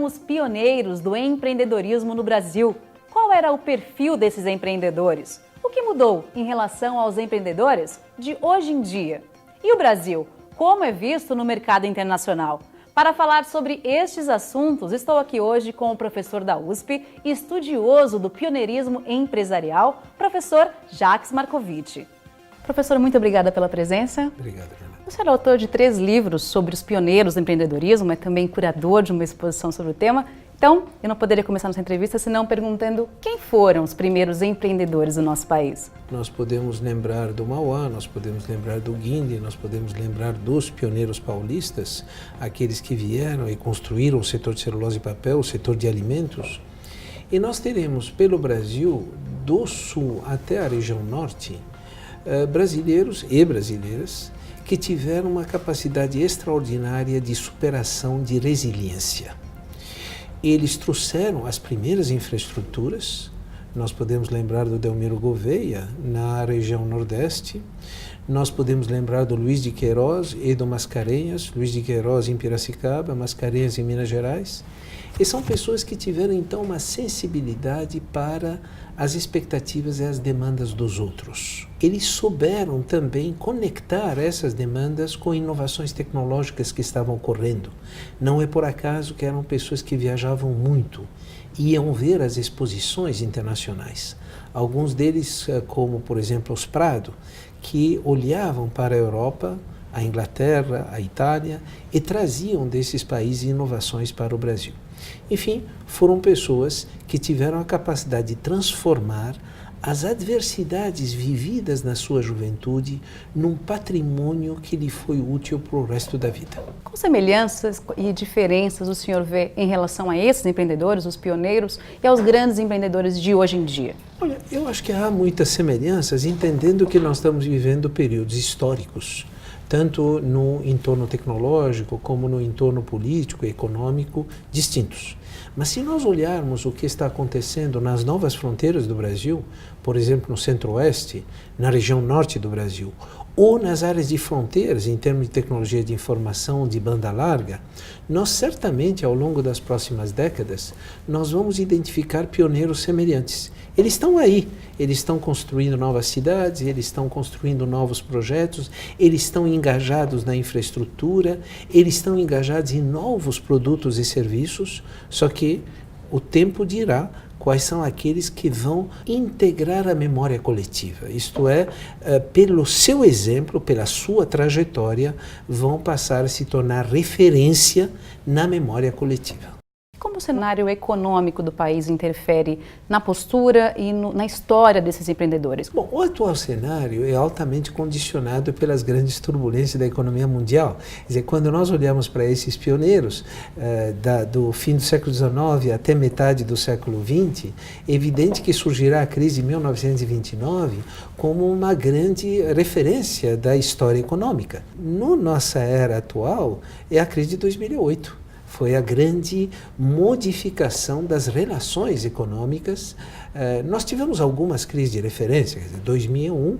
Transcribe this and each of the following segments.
eram os pioneiros do empreendedorismo no Brasil? Qual era o perfil desses empreendedores? O que mudou em relação aos empreendedores de hoje em dia? E o Brasil, como é visto no mercado internacional? Para falar sobre estes assuntos, estou aqui hoje com o professor da USP e estudioso do pioneirismo empresarial, professor Jacques Marcovitch. Professor, muito obrigada pela presença. Obrigado, Renato. Você é autor de 3 livros sobre os pioneiros do empreendedorismo, é também curador de uma exposição sobre o tema. Então, eu não poderia começar nossa entrevista senão perguntando quem foram os primeiros empreendedores do nosso país. Nós podemos lembrar do Mauá, nós podemos lembrar do Guindy, nós podemos lembrar dos pioneiros paulistas, aqueles que vieram e construíram o setor de celulose e papel, o setor de alimentos. E nós teremos pelo Brasil, do sul até a região norte, brasileiros e brasileiras que tiveram uma capacidade extraordinária de superação, de resiliência. Eles trouxeram as primeiras infraestruturas. Nós podemos lembrar do Delmiro Gouveia, na região Nordeste. Nós podemos lembrar do Luiz de Queiroz e do Mascarenhas, Luiz de Queiroz em Piracicaba, Mascarenhas em Minas Gerais. E são pessoas que tiveram, então, uma sensibilidade para as expectativas e as demandas dos outros. Eles souberam também conectar essas demandas com inovações tecnológicas que estavam ocorrendo. Não é por acaso que eram pessoas que viajavam muito, iam ver as exposições internacionais. Alguns deles, como por exemplo os Prado, que olhavam para a Europa, a Inglaterra, a Itália e traziam desses países inovações para o Brasil. Enfim, foram pessoas que tiveram a capacidade de transformar as adversidades vividas na sua juventude num patrimônio que lhe foi útil para o resto da vida. Quais semelhanças e diferenças o senhor vê em relação a esses empreendedores, os pioneiros, e aos grandes empreendedores de hoje em dia? Olha, eu acho que há muitas semelhanças, entendendo que nós estamos vivendo períodos históricos, tanto no entorno tecnológico como no entorno político e econômico, distintos. Mas se nós olharmos o que está acontecendo nas novas fronteiras do Brasil, por exemplo, no centro-oeste, na região norte do Brasil, ou nas áreas de fronteiras, em termos de tecnologia de informação de banda larga, nós certamente, ao longo das próximas décadas, nós vamos identificar pioneiros semelhantes. Eles estão aí, eles estão construindo novas cidades, eles estão construindo novos projetos, eles estão engajados na infraestrutura, eles estão engajados em novos produtos e serviços, só que o tempo dirá quais são aqueles que vão integrar a memória coletiva. Isto é, pelo seu exemplo, pela sua trajetória, vão passar a se tornar referência na memória coletiva. Como o cenário econômico do país interfere na postura e na história desses empreendedores? Bom, o atual cenário é altamente condicionado pelas grandes turbulências da economia mundial. Quer dizer, quando nós olhamos para esses pioneiros do fim do século XIX até metade do século XX, é evidente que surgirá a crise de 1929 como uma grande referência da história econômica. Na nossa era atual, é a crise de 2008. Foi a grande modificação das relações econômicas. Nós tivemos algumas crises de referência, quer dizer, 2001,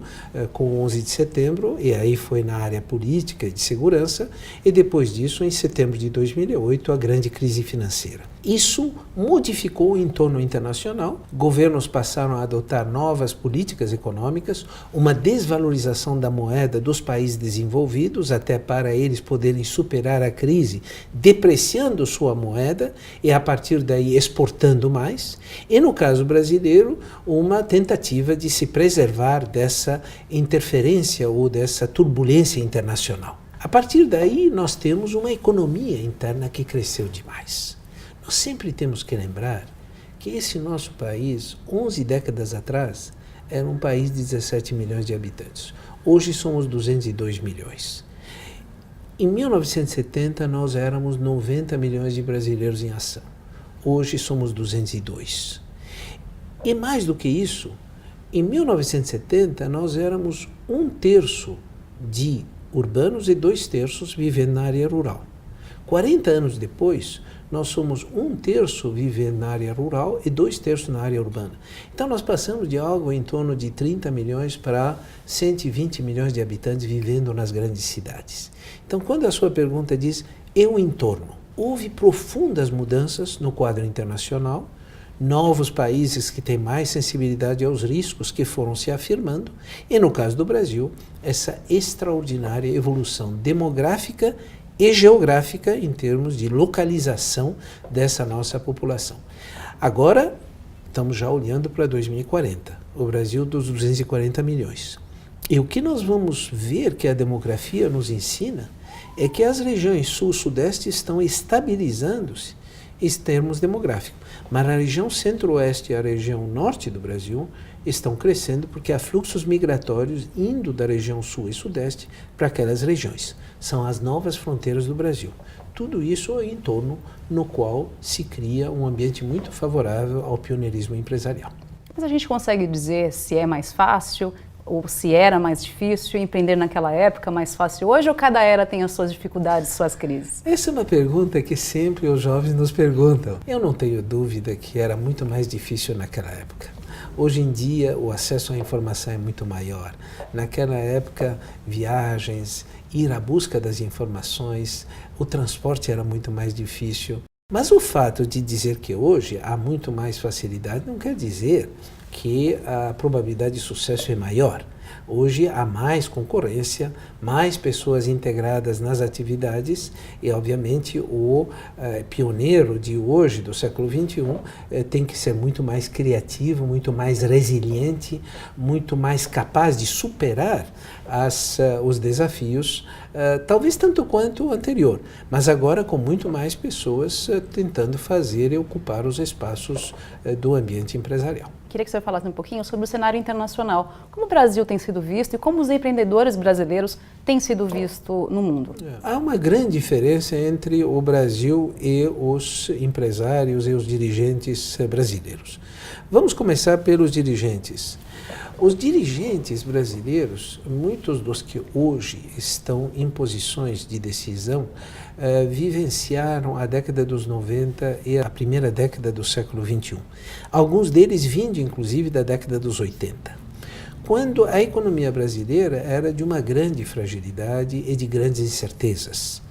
com o 11 de setembro, e aí foi na área política e de segurança, e depois disso, em setembro de 2008, a grande crise financeira. Isso modificou o entorno internacional, governos passaram a adotar novas políticas econômicas, uma desvalorização da moeda dos países desenvolvidos, até para eles poderem superar a crise, depreciando sua moeda e, a partir daí, exportando mais. E, no caso brasileiro, uma tentativa de se preservar dessa interferência ou dessa turbulência internacional. A partir daí, nós temos uma economia interna que cresceu demais. Nós sempre temos que lembrar que esse nosso país, 11 décadas atrás, era um país de 17 milhões de habitantes. Hoje somos 202 milhões. Em 1970, nós éramos 90 milhões de brasileiros em ação. Hoje somos 202. E mais do que isso, em 1970, nós éramos 1/3 de urbanos e 2/3 vivendo na área rural. 40 anos depois, nós somos 1/3 vivendo na área rural e 2/3 na área urbana. Então nós passamos de algo em torno de 30 milhões para 120 milhões de habitantes vivendo nas grandes cidades. Então quando a sua pergunta diz, e o entorno? houve profundas mudanças no quadro internacional, novos países que têm mais sensibilidade aos riscos que foram se afirmando, e no caso do Brasil, essa extraordinária evolução demográfica e geográfica em termos de localização dessa nossa população. Agora, estamos já olhando para 2040, o Brasil dos 240 milhões. E o que nós vamos ver que a demografia nos ensina é que as regiões sul e sudeste estão estabilizando-se em termos demográficos. Mas a região centro-oeste e a região norte do Brasil estão crescendo porque há fluxos migratórios indo da região sul e sudeste para aquelas regiões. São as novas fronteiras do Brasil. Tudo isso em torno no qual se cria um ambiente muito favorável ao pioneirismo empresarial. Mas a gente consegue dizer se é mais fácil ou se era mais difícil empreender naquela época, mais fácil hoje, ou cada era tem as suas dificuldades, suas crises? Essa é uma pergunta que sempre os jovens nos perguntam. Eu não tenho dúvida que era muito mais difícil naquela época. Hoje em dia, o acesso à informação é muito maior. Naquela época, viagens, ir à busca das informações, o transporte era muito mais difícil. Mas o fato de dizer que hoje há muito mais facilidade não quer dizer que a probabilidade de sucesso é maior. Hoje há mais concorrência, mais pessoas integradas nas atividades e, obviamente, o pioneiro de hoje, do século XXI, tem que ser muito mais criativo, muito mais resiliente, muito mais capaz de superar os desafios, talvez tanto quanto o anterior, mas agora com muito mais pessoas tentando fazer e ocupar os espaços do ambiente empresarial. Queria que o senhor falasse um pouquinho sobre o cenário internacional. Como o Brasil tem sido visto e como os empreendedores brasileiros têm sido vistos no mundo? Há uma grande diferença entre o Brasil e os empresários e os dirigentes brasileiros. Vamos começar pelos dirigentes. Os dirigentes brasileiros, muitos dos que hoje estão em posições de decisão, vivenciaram a década dos 90 e a primeira década do século XXI. Alguns deles vindo, inclusive, da década dos 80. Quando a economia brasileira era de uma grande fragilidade e de grandes incertezas.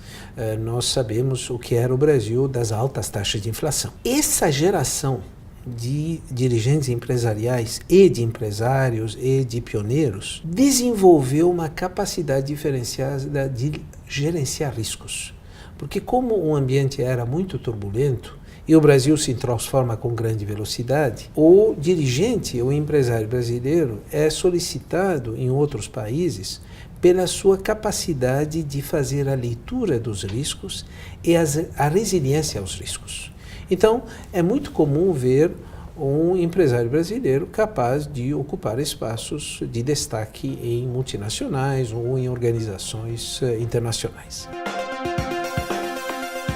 Nós sabemos o que era o Brasil das altas taxas de inflação. Essa geração de dirigentes empresariais e de empresários e de pioneiros desenvolveu uma capacidade diferenciada de gerenciar riscos. Porque como o ambiente era muito turbulento e o Brasil se transforma com grande velocidade, o dirigente, o empresário brasileiro é solicitado em outros países pela sua capacidade de fazer a leitura dos riscos e a resiliência aos riscos. Então, é muito comum ver um empresário brasileiro capaz de ocupar espaços de destaque em multinacionais ou em organizações internacionais.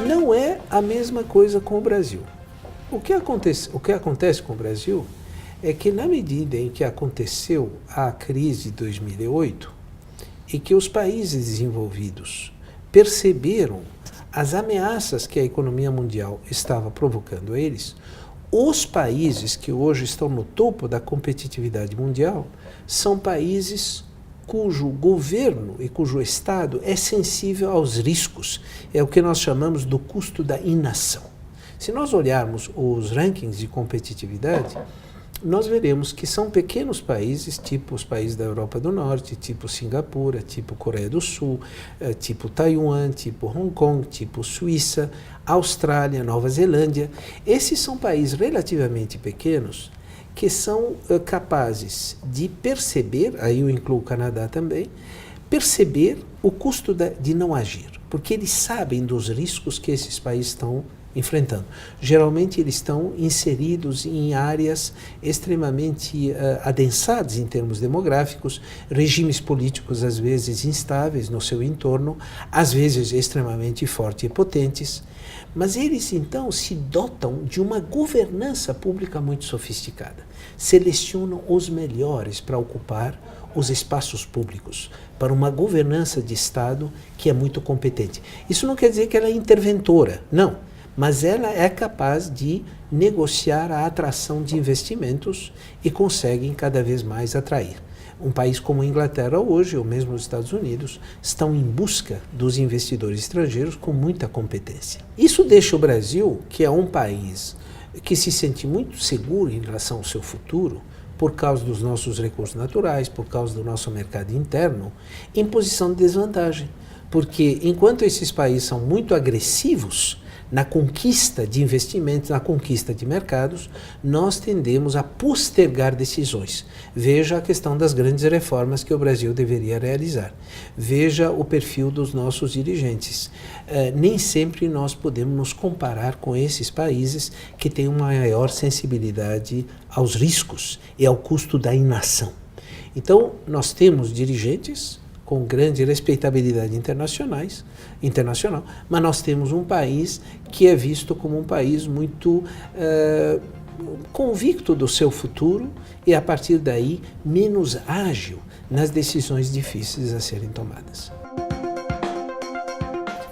Não é a mesma coisa com o Brasil. O que acontece com o Brasil é que, na medida em que aconteceu a crise de 2008 e que os países desenvolvidos perceberam as ameaças que a economia mundial estava provocando a eles, os países que hoje estão no topo da competitividade mundial são países cujo governo e cujo Estado é sensível aos riscos. É o que nós chamamos do custo da inação. Se nós olharmos os rankings de competitividade, nós veremos que são pequenos países, tipo os países da Europa do Norte, tipo Singapura, tipo Coreia do Sul, tipo Taiwan, tipo Hong Kong, tipo Suíça, Austrália, Nova Zelândia. Esses são países relativamente pequenos que são capazes de perceber, aí eu incluo o Canadá também, perceber o custo de não agir, porque eles sabem dos riscos que esses países estão enfrentando. Geralmente eles estão inseridos em áreas extremamente adensadas em termos demográficos, regimes políticos às vezes instáveis no seu entorno, às vezes extremamente fortes e potentes, mas eles então se dotam de uma governança pública muito sofisticada, selecionam os melhores para ocupar os espaços públicos, para uma governança de Estado que é muito competente. Isso não quer dizer que ela é interventora, não. Mas ela é capaz de negociar a atração de investimentos e conseguem cada vez mais atrair. Um país como a Inglaterra hoje, ou mesmo os Estados Unidos, estão em busca dos investidores estrangeiros com muita competência. Isso deixa o Brasil, que é um país que se sente muito seguro em relação ao seu futuro, por causa dos nossos recursos naturais, por causa do nosso mercado interno, em posição de desvantagem. Porque enquanto esses países são muito agressivos na conquista de investimentos, na conquista de mercados, nós tendemos a postergar decisões. Veja a questão das grandes reformas que o Brasil deveria realizar. Veja o perfil dos nossos dirigentes. Nem sempre nós podemos nos comparar com esses países que têm uma maior sensibilidade aos riscos e ao custo da inação. Então, nós temos dirigentes com grande respeitabilidade internacional, mas nós temos um país que é visto como um país muito convicto do seu futuro e, a partir daí, menos ágil nas decisões difíceis a serem tomadas.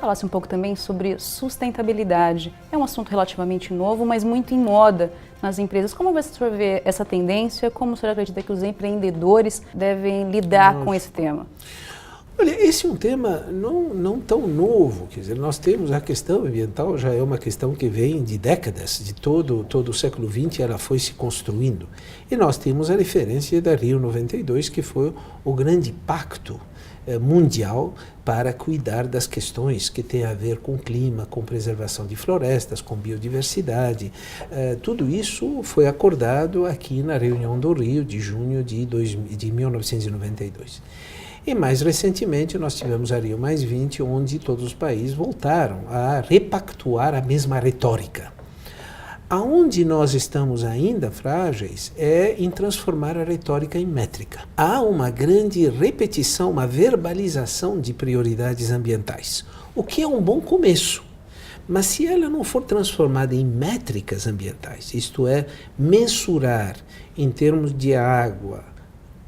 Falasse um pouco também sobre sustentabilidade. É um assunto relativamente novo, mas muito em moda nas empresas. Como você vê essa tendência? Como o senhor acredita que os empreendedores devem lidar com esse tema? Olha, esse é um tema não tão novo, quer dizer, nós temos a questão ambiental, já é uma questão que vem de décadas, de todo o século XX ela foi se construindo. E nós temos a referência da Rio 92, que foi o grande pacto mundial para cuidar das questões que têm a ver com clima, com preservação de florestas, com biodiversidade. Tudo isso foi acordado aqui na reunião do Rio de junho de 1992. E mais recentemente nós tivemos a Rio+20, onde todos os países voltaram a repactuar a mesma retórica. Aonde nós estamos ainda frágeis é em transformar a retórica em métrica. Há uma grande repetição, uma verbalização de prioridades ambientais, o que é um bom começo. Mas se ela não for transformada em métricas ambientais, isto é, mensurar em termos de água,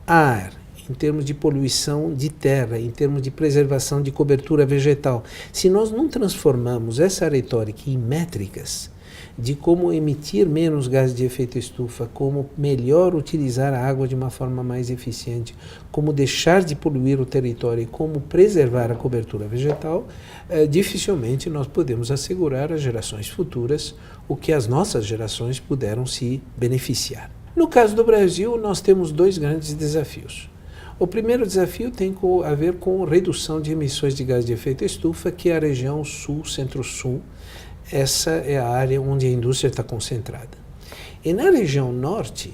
ar, em termos de poluição de terra, em termos de preservação de cobertura vegetal, se nós não transformamos essa retórica em métricas de como emitir menos gases de efeito estufa, como melhor utilizar a água de uma forma mais eficiente, como deixar de poluir o território e como preservar a cobertura vegetal, dificilmente nós podemos assegurar às gerações futuras o que as nossas gerações puderam se beneficiar. No caso do Brasil, nós temos dois grandes desafios. O primeiro desafio tem a ver com redução de emissões de gás de efeito estufa, que é a região sul, centro-sul. Essa é a área onde a indústria está concentrada. E na região norte,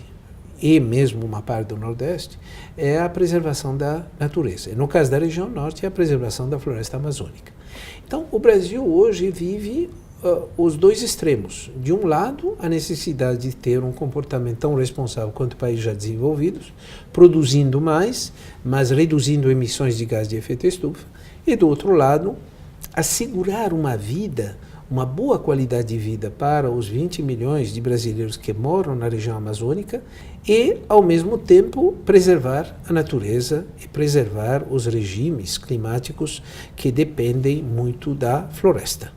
e mesmo uma parte do nordeste, é a preservação da natureza. E no caso da região norte, é a preservação da floresta amazônica. Então, o Brasil hoje vive os dois extremos. De um lado, a necessidade de ter um comportamento tão responsável quanto países já desenvolvidos, produzindo mais, mas reduzindo emissões de gás de efeito estufa. E do outro lado, assegurar uma vida, uma boa qualidade de vida para os 20 milhões de brasileiros que moram na região amazônica e, ao mesmo tempo, preservar a natureza e preservar os regimes climáticos que dependem muito da floresta.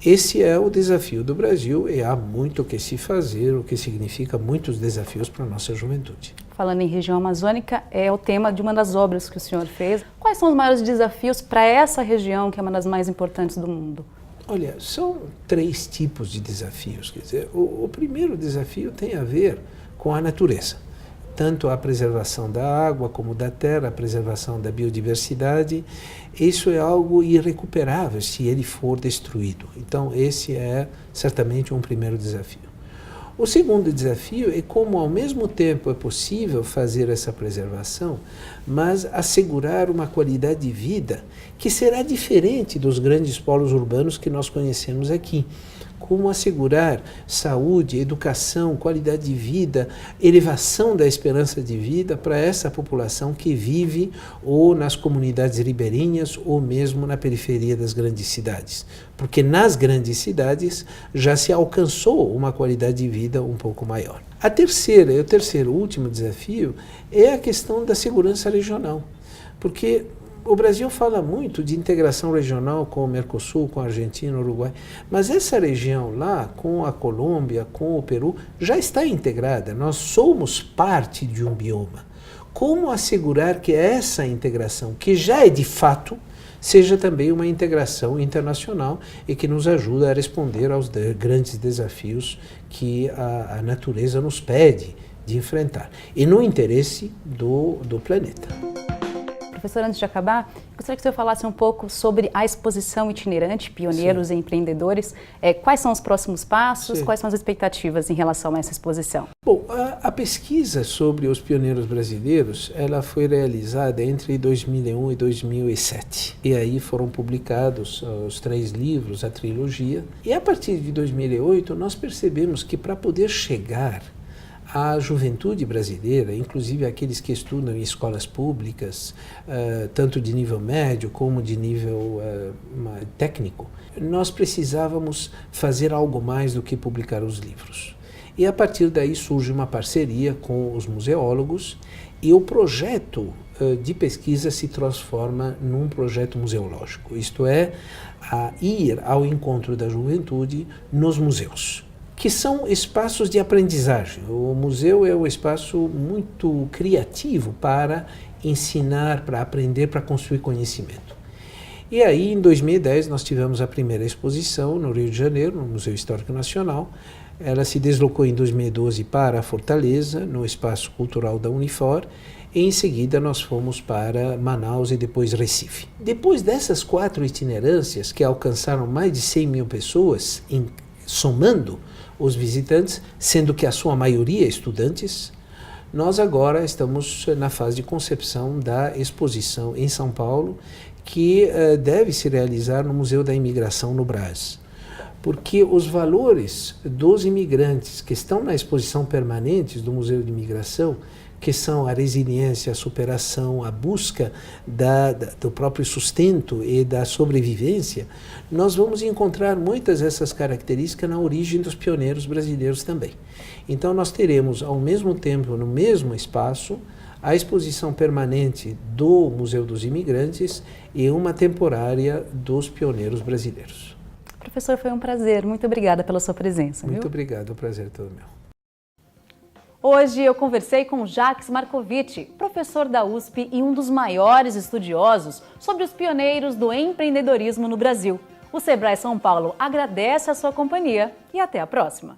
Esse é o desafio do Brasil e há muito o que se fazer, o que significa muitos desafios para a nossa juventude. Falando em região amazônica, é o tema de uma das obras que o senhor fez. Quais são os maiores desafios para essa região, que é uma das mais importantes do mundo? Olha, são três tipos de desafios. Quer dizer, o primeiro desafio tem a ver com a natureza. Tanto a preservação da água como da terra, a preservação da biodiversidade, isso é algo irrecuperável se ele for destruído. Então, esse é certamente um primeiro desafio. O segundo desafio é como, ao mesmo tempo, é possível fazer essa preservação, mas assegurar uma qualidade de vida que será diferente dos grandes polos urbanos que nós conhecemos aqui. Como assegurar saúde, educação, qualidade de vida, elevação da esperança de vida para essa população que vive ou nas comunidades ribeirinhas ou mesmo na periferia das grandes cidades. Porque nas grandes cidades já se alcançou uma qualidade de vida um pouco maior. O terceiro, último desafio é a questão da segurança regional. Porque o Brasil fala muito de integração regional com o Mercosul, com a Argentina, o Uruguai, mas essa região lá, com a Colômbia, com o Peru, já está integrada. Nós somos parte de um bioma. como assegurar que essa integração, que já é de fato, seja também uma integração internacional e que nos ajude a responder aos grandes desafios que a natureza nos pede de enfrentar, e no interesse do planeta. Professor, antes de acabar, gostaria que o senhor falasse um pouco sobre a exposição itinerante Pioneiros e Empreendedores. Quais são os próximos passos, quais são as expectativas em relação a essa exposição? Bom, a pesquisa sobre os pioneiros brasileiros, ela foi realizada entre 2001 e 2007. E aí foram publicados os 3 livros, a trilogia. E a partir de 2008, nós percebemos que para poder chegar a juventude brasileira, inclusive aqueles que estudam em escolas públicas, tanto de nível médio como de nível técnico, nós precisávamos fazer algo mais do que publicar os livros. E a partir daí surge uma parceria com os museólogos e o projeto de pesquisa se transforma num projeto museológico, isto é, a ir ao encontro da juventude nos museus, que são espaços de aprendizagem. O museu é um espaço muito criativo para ensinar, para aprender, para construir conhecimento. E aí, em 2010, nós tivemos a primeira exposição no Rio de Janeiro, no Museu Histórico Nacional. Ela se deslocou em 2012 para a Fortaleza, no Espaço Cultural da Unifor, e em seguida nós fomos para Manaus e depois Recife. Depois dessas 4 itinerâncias, que alcançaram mais de 100 mil pessoas, somando os visitantes, sendo que a sua maioria estudantes, nós agora estamos na fase de concepção da exposição em São Paulo, que deve se realizar no Museu da Imigração no Brás. Porque os valores dos imigrantes que estão na exposição permanente do Museu de Imigração, que são a resiliência, a superação, a busca do próprio sustento e da sobrevivência, nós vamos encontrar muitas dessas características na origem dos pioneiros brasileiros também. Então nós teremos, ao mesmo tempo, no mesmo espaço, a exposição permanente do Museu dos Imigrantes e uma temporária dos pioneiros brasileiros. Professor, foi um prazer. Muito obrigada pela sua presença. Muito obrigado, o prazer é todo meu. Hoje eu conversei com Jacques Marcovitch, professor da USP e um dos maiores estudiosos sobre os pioneiros do empreendedorismo no Brasil. O Sebrae São Paulo agradece a sua companhia e até a próxima.